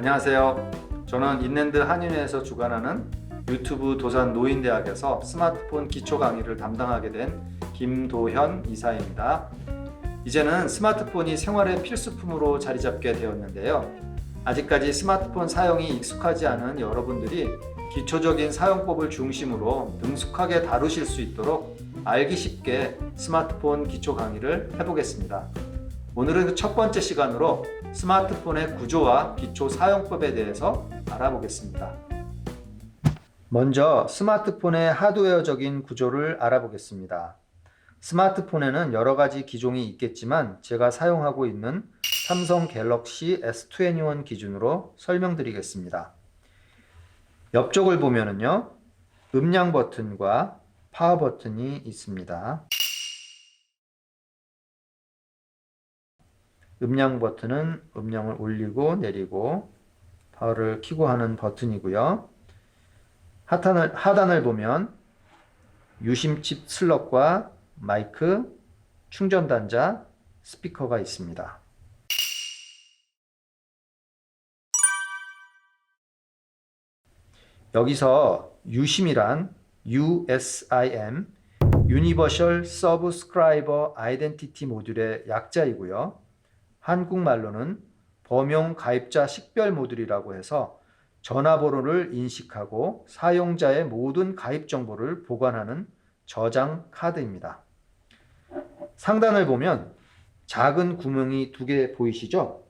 안녕하세요. 저는 인랜드 한인회에서 주관하는 유튜브 도산 노인대학에서 스마트폰 기초 강의를 담당하게 된 김도현 이사입니다. 이제는 스마트폰이 생활의 필수품으로 자리 잡게 되었는데요. 아직까지 스마트폰 사용이 익숙하지 않은 여러분들이 기초적인 사용법을 중심으로 능숙하게 다루실 수 있도록 알기 쉽게 스마트폰 기초 강의를 해보겠습니다. 오늘은 첫 번째 시간으로 스마트폰의 구조와 기초 사용법에 대해서 알아보겠습니다. 먼저 스마트폰의 하드웨어적인 구조를 알아보겠습니다. 스마트폰에는 여러 가지 기종이 있겠지만 제가 사용하고 있는 삼성 갤럭시 S21 기준으로 설명드리겠습니다. 옆쪽을 보면은요, 음량 버튼과 파워 버튼이 있습니다. 음량 버튼은 음량을 올리고 내리고 파워를 켜고 하는 버튼이고요. 하단을 보면 유심칩 슬롯과 마이크, 충전 단자, 스피커가 있습니다. 여기서 유심이란 USIM, Universal Subscriber Identity 모듈의 약자이고요. 한국말로는 범용 가입자 식별 모듈이라고 해서 전화번호를 인식하고 사용자의 모든 가입 정보를 보관하는 저장 카드입니다. 상단을 보면 작은 구멍이 두 개 보이시죠?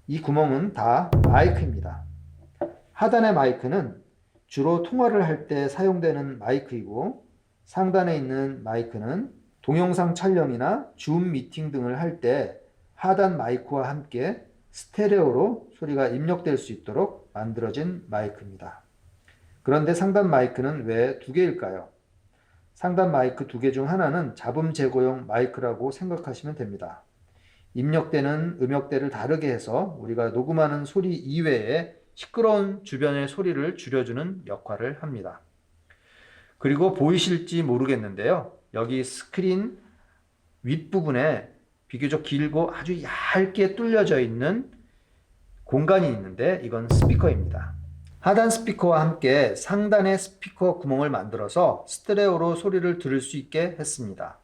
이 구멍은 다 마이크입니다. 하단의 마이크는 주로 통화를 할 때 사용되는 마이크이고, 상단에 있는 마이크는 동영상 촬영이나 줌 미팅 등을 할 때 하단 마이크와 함께 스테레오로 소리가 입력될 수 있도록 만들어진 마이크입니다. 그런데 상단 마이크는 왜 두 개일까요? 상단 마이크 두 개 중 하나는 잡음 제거용 마이크라고 생각하시면 됩니다. 입력되는 음역대를 다르게 해서 우리가 녹음하는 소리 이외에 시끄러운 주변의 소리를 줄여주는 역할을 합니다. 그리고 보이실지 모르겠는데요. 여기 스크린 윗부분에 비교적 길고 아주 얇게 뚫려져 있는 공간이 있는데 이건 스피커입니다. 하단 스피커와 함께 상단의 스피커 구멍을 만들어서 스테레오로 소리를 들을 수 있게 했습니다.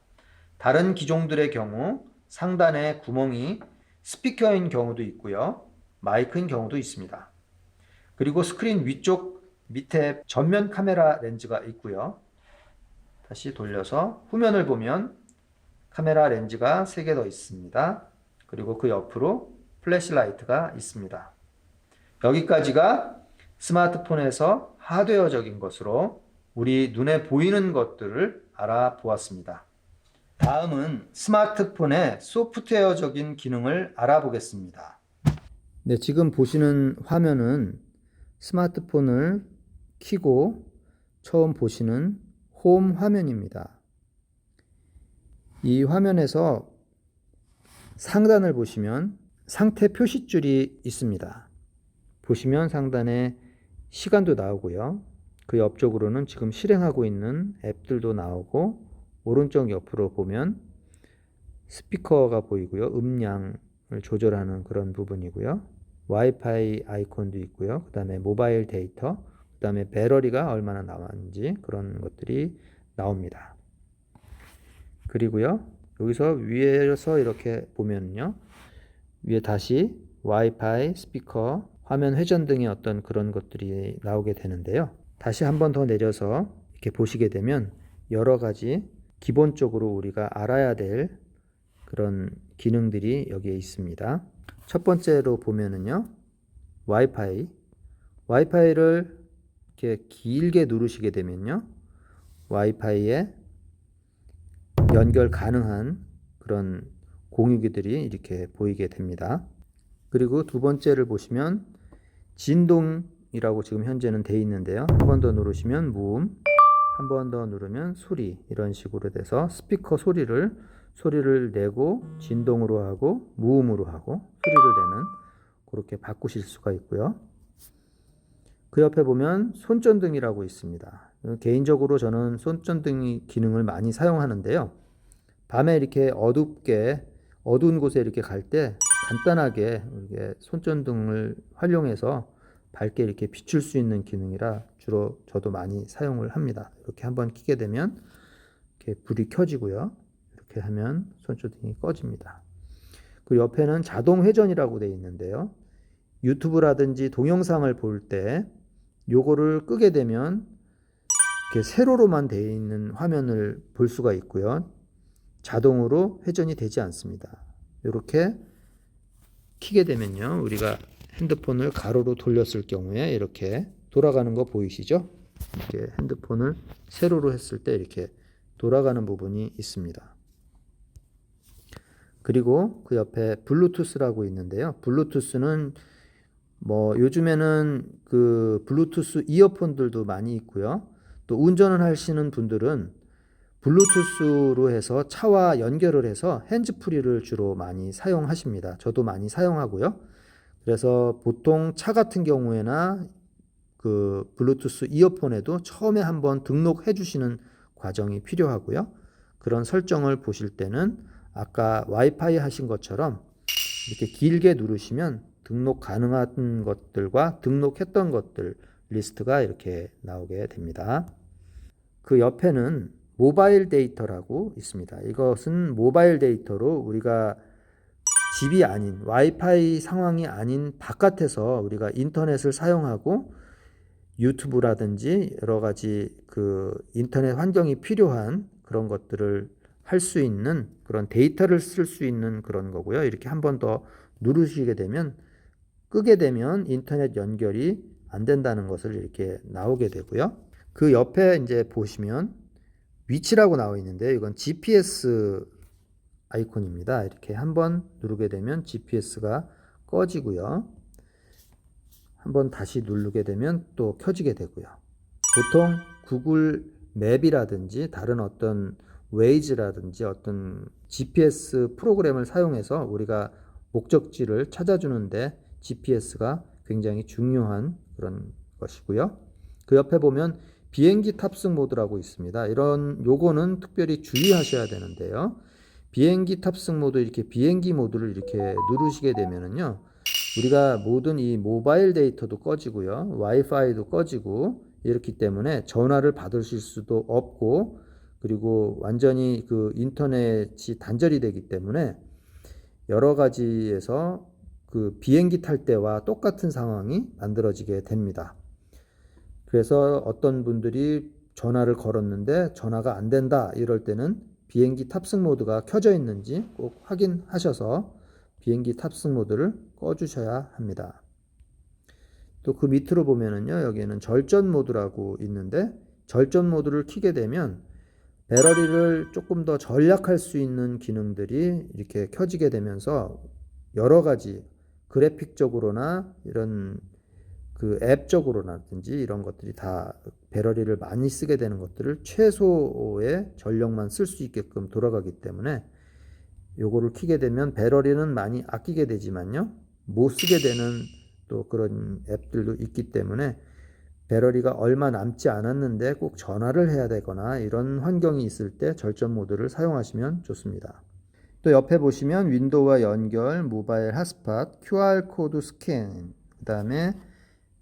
다른 기종들의 경우 상단에 구멍이 스피커인 경우도 있고요. 마이크인 경우도 있습니다. 그리고 스크린 위쪽 밑에 전면 카메라 렌즈가 있고요. 다시 돌려서 후면을 보면 카메라 렌즈가 3개 더 있습니다. 그리고 그 옆으로 플래시라이트가 있습니다. 여기까지가 스마트폰에서 하드웨어적인 것으로 우리 눈에 보이는 것들을 알아보았습니다. 다음은 스마트폰의 소프트웨어적인 기능을 알아보겠습니다. 네, 지금 보시는 화면은 스마트폰을 켜고 처음 보시는 홈 화면입니다. 이 화면에서 상단을 보시면 상태 표시줄이 있습니다. 보시면 상단에 시간도 나오고요. 그 옆쪽으로는 지금 실행하고 있는 앱들도 나오고, 오른쪽 옆으로 보면 스피커가 보이고요. 음량을 조절하는 그런 부분이고요. 와이파이 아이콘도 있고요. 그 다음에 모바일 데이터, 그 다음에 배터리가 얼마나 남았는지 그런 것들이 나옵니다. 그리고요, 여기서 위에서 이렇게 보면요, 위에 다시 와이파이, 스피커, 화면 회전 등의 어떤 그런 것들이 나오게 되는데요. 다시 한 번 더 내려서 이렇게 보시게 되면 여러 가지 기본적으로 우리가 알아야 될 그런 기능들이 여기에 있습니다. 첫 번째로 보면은요, 와이파이를 이렇게 길게 누르시게 되면요, 와이파이에 연결 가능한 그런 공유기들이 이렇게 보이게 됩니다. 그리고 두 번째를 보시면 진동이라고 지금 현재는 되어 있는데요. 한 번 더 누르시면 무음, 한 번 더 누르면 소리, 이런 식으로 돼서 스피커 소리를 내고 진동으로 하고 무음으로 하고 소리를 내는, 그렇게 바꾸실 수가 있고요. 그 옆에 보면 손전등이라고 있습니다. 개인적으로 저는 손전등 기능을 많이 사용하는데요. 밤에 이렇게 어두운 곳에 이렇게 갈 때 간단하게 이렇게 손전등을 활용해서 밝게 이렇게 비출 수 있는 기능이라 주로 저도 많이 사용을 합니다. 이렇게 한번 켜게 되면 이렇게 불이 켜지고요. 이렇게 하면 손전등이 꺼집니다. 그 옆에는 자동 회전이라고 되어 있는데요. 유튜브라든지 동영상을 볼 때 요거를 끄게 되면 이렇게 세로로만 되어 있는 화면을 볼 수가 있고요. 자동으로 회전이 되지 않습니다. 이렇게 켜게 되면요. 우리가 핸드폰을 가로로 돌렸을 경우에 이렇게 돌아가는 거 보이시죠? 이렇게 핸드폰을 세로로 했을 때 이렇게 돌아가는 부분이 있습니다. 그리고 그 옆에 블루투스라고 있는데요. 블루투스는 뭐 요즘에는 그 블루투스 이어폰들도 많이 있고요. 또 운전을 하시는 분들은 블루투스로 해서 차와 연결을 해서 핸즈프리를 주로 많이 사용하십니다. 저도 많이 사용하고요. 그래서 보통 차 같은 경우에나 그 블루투스 이어폰에도 처음에 한번 등록해 주시는 과정이 필요하고요. 그런 설정을 보실 때는 아까 와이파이 하신 것처럼 이렇게 길게 누르시면 등록 가능한 것들과 등록했던 것들 리스트가 이렇게 나오게 됩니다. 그 옆에는 모바일 데이터라고 있습니다. 이것은 모바일 데이터로 우리가 집이 아닌 와이파이 상황이 아닌 바깥에서 우리가 인터넷을 사용하고 유튜브라든지 여러 가지 그 인터넷 환경이 필요한 그런 것들을 할 수 있는 그런 데이터를 쓸 수 있는 그런 거고요. 이렇게 한 번 더 누르시게 되면 끄게 되면 인터넷 연결이 안 된다는 것을 이렇게 나오게 되고요. 그 옆에 이제 보시면 위치라고 나와 있는데 이건 GPS 아이콘입니다. 이렇게 한번 누르게 되면 GPS가 꺼지고요. 한번 다시 누르게 되면 또 켜지게 되고요. 보통 구글 맵이라든지 다른 어떤 웨이즈라든지 어떤 GPS 프로그램을 사용해서 우리가 목적지를 찾아주는데 GPS가 굉장히 중요한 그런 것이고요. 그 옆에 보면 비행기 탑승 모드라고 있습니다. 요거는 특별히 주의하셔야 되는데요. 비행기 탑승 모드 이렇게 비행기 모드를 이렇게 누르시게 되면은요. 우리가 모든 이 모바일 데이터도 꺼지고요. 와이파이도 꺼지고 이렇기 때문에 전화를 받으실 수도 없고 그리고 완전히 그 인터넷이 단절이 되기 때문에 여러 가지에서 그 비행기 탈 때와 똑같은 상황이 만들어지게 됩니다. 그래서 어떤 분들이 전화를 걸었는데 전화가 안 된다 이럴 때는 비행기 탑승 모드가 켜져 있는지 꼭 확인하셔서 비행기 탑승 모드를 꺼주셔야 합니다. 또 그 밑으로 보면은요, 여기에는 절전 모드라고 있는데 절전 모드를 켜게 되면 배터리를 조금 더 절약할 수 있는 기능들이 이렇게 켜지게 되면서 여러 가지 그래픽적으로나 이런 그 앱적으로라든지 이런 것들이 다 배터리를 많이 쓰게 되는 것들을 최소의 전력만 쓸 수 있게끔 돌아가기 때문에 요거를 켜게 되면 배터리는 많이 아끼게 되지만요. 못 쓰게 되는 또 그런 앱들도 있기 때문에 배터리가 얼마 남지 않았는데 꼭 전화를 해야 되거나 이런 환경이 있을 때 절전 모드를 사용하시면 좋습니다. 또 옆에 보시면 윈도우와 연결, 모바일 핫스팟, QR코드 스캔, 그 다음에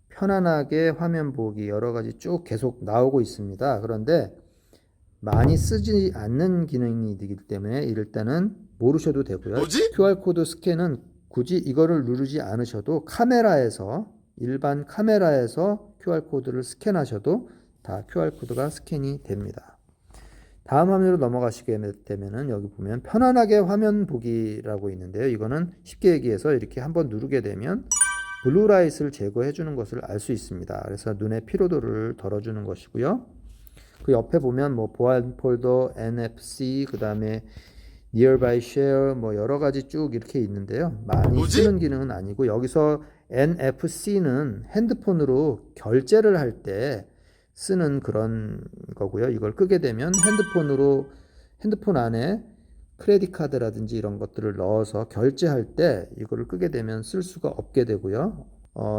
편안하게 화면 보기 여러 가지 쭉 계속 나오고 있습니다. 그런데 많이 쓰지 않는 기능이기 때문에 이럴 때는 모르셔도 되고요. 뭐지? QR코드 스캔은 굳이 이거를 누르지 않으셔도 카메라에서 일반 카메라에서 QR코드를 스캔하셔도 다 QR코드가 스캔이 됩니다. 다음 화면으로 넘어가시게 되면은 여기 보면 편안하게 화면 보기라고 있는데요. 이거는 쉽게 얘기해서 이렇게 한번 누르게 되면 블루라이트를 제거해 주는 것을 알 수 있습니다. 그래서 눈의 피로도를 덜어주는 것이고요. 그 옆에 보면 뭐 보안 폴더, NFC, 그 다음에 Nearby Share 뭐 여러 가지 쭉 이렇게 있는데요. 많이 쓰는 기능은 아니고 여기서 NFC는 핸드폰으로 결제를 할 때 쓰는 그런 거고요. 이걸 끄게 되면 핸드폰 안에 크레딧 카드라든지 이런 것들을 넣어서 결제할 때 이거를 끄게 되면 쓸 수가 없게 되고요.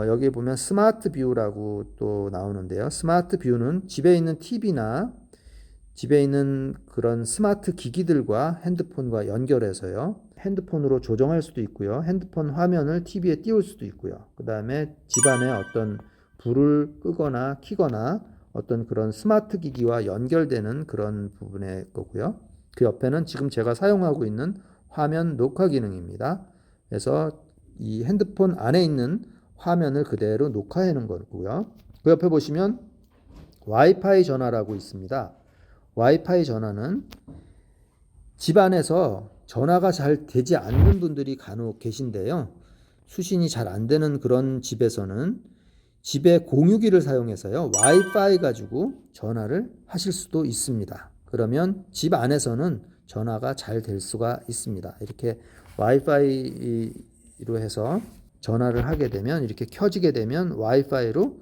여기 보면 스마트 뷰라고 또 나오는데요. 스마트 뷰는 집에 있는 TV나 집에 있는 그런 스마트 기기들과 핸드폰과 연결해서요. 핸드폰으로 조정할 수도 있고요. 핸드폰 화면을 TV에 띄울 수도 있고요. 그 다음에 집안에 어떤 불을 끄거나 켜거나 어떤 그런 스마트 기기와 연결되는 그런 부분의 거고요. 그 옆에는 지금 제가 사용하고 있는 화면 녹화 기능입니다. 그래서 이 핸드폰 안에 있는 화면을 그대로 녹화해 놓은 거고요. 그 옆에 보시면 와이파이 전화라고 있습니다. 와이파이 전화는 집안에서 전화가 잘 되지 않는 분들이 간혹 계신데요. 수신이 잘 안 되는 그런 집에서는 집에 공유기를 사용해서요. 와이파이 가지고 전화를 하실 수도 있습니다. 그러면 집 안에서는 전화가 잘 될 수가 있습니다. 이렇게 와이파이로 해서 전화를 하게 되면 이렇게 켜지게 되면 와이파이로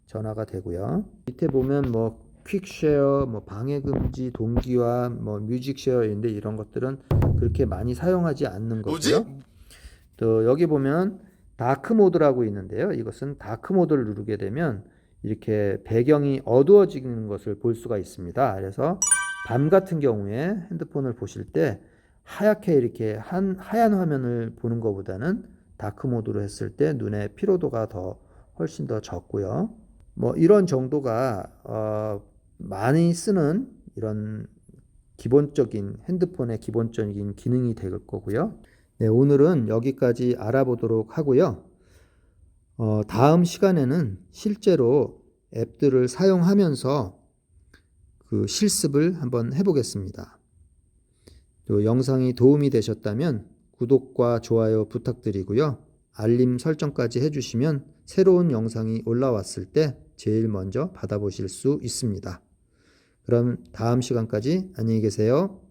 전화가 되고요. 밑에 보면 뭐 퀵쉐어, 뭐 방해금지, 동기화, 뭐 뮤직쉐어인데 이런 것들은 그렇게 많이 사용하지 않는 거고요. 또 여기 보면 다크 모드라고 있는데요. 이것은 다크 모드를 누르게 되면 이렇게 배경이 어두워지는 것을 볼 수가 있습니다. 그래서 밤 같은 경우에 핸드폰을 보실 때 하얗게 이렇게 하얀 화면을 보는 것보다는 다크 모드로 했을 때 눈의 피로도가 훨씬 더 적고요. 뭐 이런 정도가 많이 쓰는 이런 기본적인 핸드폰의 기본적인 기능이 될 거고요. 네, 오늘은 여기까지 알아보도록 하고요. 다음 시간에는 실제로 앱들을 사용하면서 그 실습을 한번 해보겠습니다. 또 영상이 도움이 되셨다면 구독과 좋아요 부탁드리고요. 알림 설정까지 해주시면 새로운 영상이 올라왔을 때 제일 먼저 받아보실 수 있습니다. 그럼 다음 시간까지 안녕히 계세요.